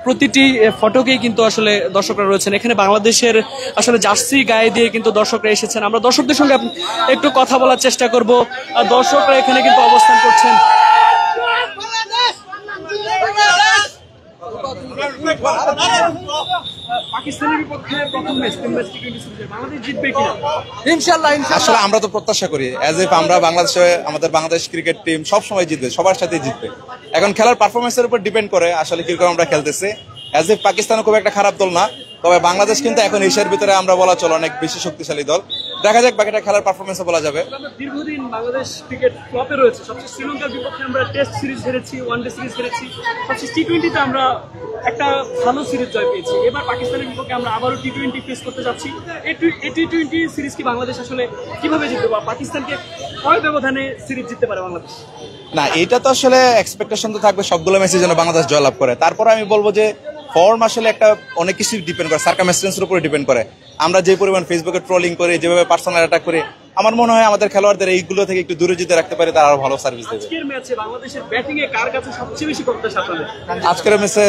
প্রতিটি ফটোকেই কিন্তু আসলে দর্শকরা রয়েছেন। এখানে বাংলাদেশের আসলে জার্সি গায়ে দিয়ে কিন্তু দর্শকরা এসেছেন। আমরা দর্শকদের সঙ্গে একটু কথা বলার চেষ্টা করব। দর্শকরা এখানে কিন্তু অবস্থান করছেন। পাকিস্তানের বিপক্ষে প্রথম ম্যাচ বাংলাদেশ জিতবে কিনা? ইনশাআল্লাহ। আসলে আমরা তো প্রত্যাশা করি অ্যাজ ইফ আমরা বাংলাদেশে আমাদের বাংলাদেশ ক্রিকেট টিম সব সময় জিতবে, সবার সাথেই জিতবে। এখন খেলার পারফরমেন্সের উপর ডিপেন্ড করে আসলে কিরকম আমরা খেলতেছি। অ্যাজ ইফ পাকিস্তানও খুব একটা খারাপ দল না, তবে বাংলাদেশ কিন্তু এখন এশিয়ার ভিতরে আমরা বলা চলো অনেক বেশি শক্তিশালী দল। দেখা যাক বাকিটা খেলার পারফরমেন্সে বলা যাবে। দীর্ঘদিন বাংলাদেশ ক্রিকেট ফ্লপে রয়েছে। সবচেয়ে শ্রীলঙ্কার বিপক্ষে আমরা টেস্ট সিরিজ হেরেছি, ওয়ানডে সিরিজ হেরেছি, সবচেয়ে টি-20তে আমরা একটা ভালো সিরিজ জয় পেয়েছি। এবার পাকিস্তানের বিপক্ষে আমরা আবারও টি-20 ফেস করতে যাচ্ছি। এই টি-20 সিরিজ কি বাংলাদেশ আসলে কিভাবে জিতবে বা পাকিস্তানকে কয় ব্যবধানে সিরিজ জিততে পারে বাংলাদেশ? না, এটা তো আসলে এক্সপেকটেশন তো থাকবে সবগুলো ম্যাচের জন্য বাংলাদেশ জয়লাভ করে। তারপরে আমি বলবো যে ফর্ম আসলে একটা অনেক কিছু ডিপেন্ড করে, সার্কামস্টেন্সের উপরে ডিপেন্ড করে। আমরা যে পরিমাণ ফেসবুকে ট্রোলিং করি, যেভাবে পার্সোনাল অ্যাটাক করি, আমার মনে হয় আমাদের খেলোয়াড়দের এইগুলো থেকে একটু দূরে যেতে রাখতে পারে, তারা আরো ভালো সার্ভিস দেবে। আজকের ম্যাচে বাংলাদেশের ব্যাটিং এ কার কাছে সবচেয়ে বেশি প্রত্যাশা আপনাদের? আজকের ম্যাচে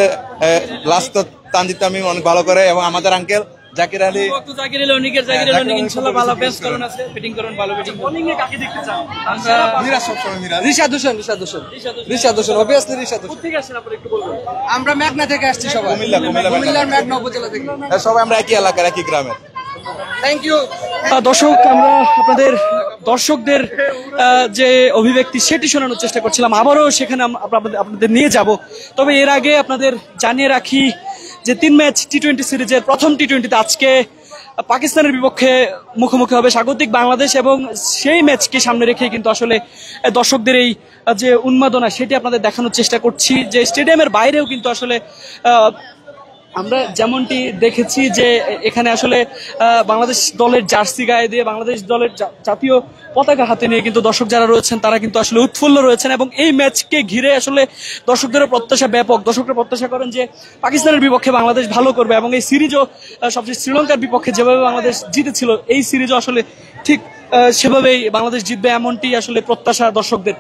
লাস্ট তো তানজিদ তামিম অনেক ভালো করে এবং আমাদের আঙ্কেল জাকির আলী ইনশাআল্লাহ ভালো বেস্ট করুন আছে, ব্যাটিং করুন, ভালো ব্যাটিং। বোলিং এ কাকে দেখতে চান? আমরা মিরাজ সবসময় মিরাজ। রিশাদ হোসেন অবভিয়াসলি রিশাদ হোসেন। ঠিক আছে, আপনারা একটু বলবেন। আমরা মেঘনা থেকে আসছি সবাই, কুমিল্লার মেঘনা উপজেলা থেকে। সবাই আমরা একই এলাকার, একই গ্রামের। Thank you. দর্শক, আমরা আপনাদের দর্শকদের যে অভিব্যক্তি সেটি শোনানোর চেষ্টা করছিলাম। আবারও সেখানে আপনাদের নিয়ে যাব। তবে এর আগে আপনাদের জানিয়ে রাখি যে 3 ম্যাচ টি-20 সিরিজের প্রথম টি-20তে আজকে পাকিস্তানের বিপক্ষে মুখোমুখি হবে স্বাগতিক বাংলাদেশ, এবং সেই ম্যাচকে সামনে রেখে কিন্তু আসলে দর্শকদের এই যে উন্মাদনা সেটি আপনাদের দেখানোর চেষ্টা করছি। যে স্টেডিয়ামের বাইরেও কিন্তু আসলে আমরা যেমনটি দেখেছি যে এখানে আসলে বাংলাদেশ দলের জার্সি গায়ে দিয়ে বাংলাদেশ দলের জাতীয় পতাকা হাতে নিয়ে কিন্তু দর্শক যারা রয়েছেন তারা কিন্তু আসলে উৎফুল্ল রয়েছেন, এবং এই ম্যাচকে ঘিরে আসলে দর্শকদেরও প্রত্যাশা ব্যাপক। দর্শকরা প্রত্যাশা করেন যে পাকিস্তানের বিপক্ষে বাংলাদেশ ভালো করবে, এবং এই সিরিজও সবচেয়ে শ্রীলঙ্কার বিপক্ষে যেভাবে বাংলাদেশ জিতেছিল এই সিরিজও আসলে ঠিক সেভাবেই বাংলাদেশ জিতবে, এমনটি আসলে প্রত্যাশা দর্শকদের।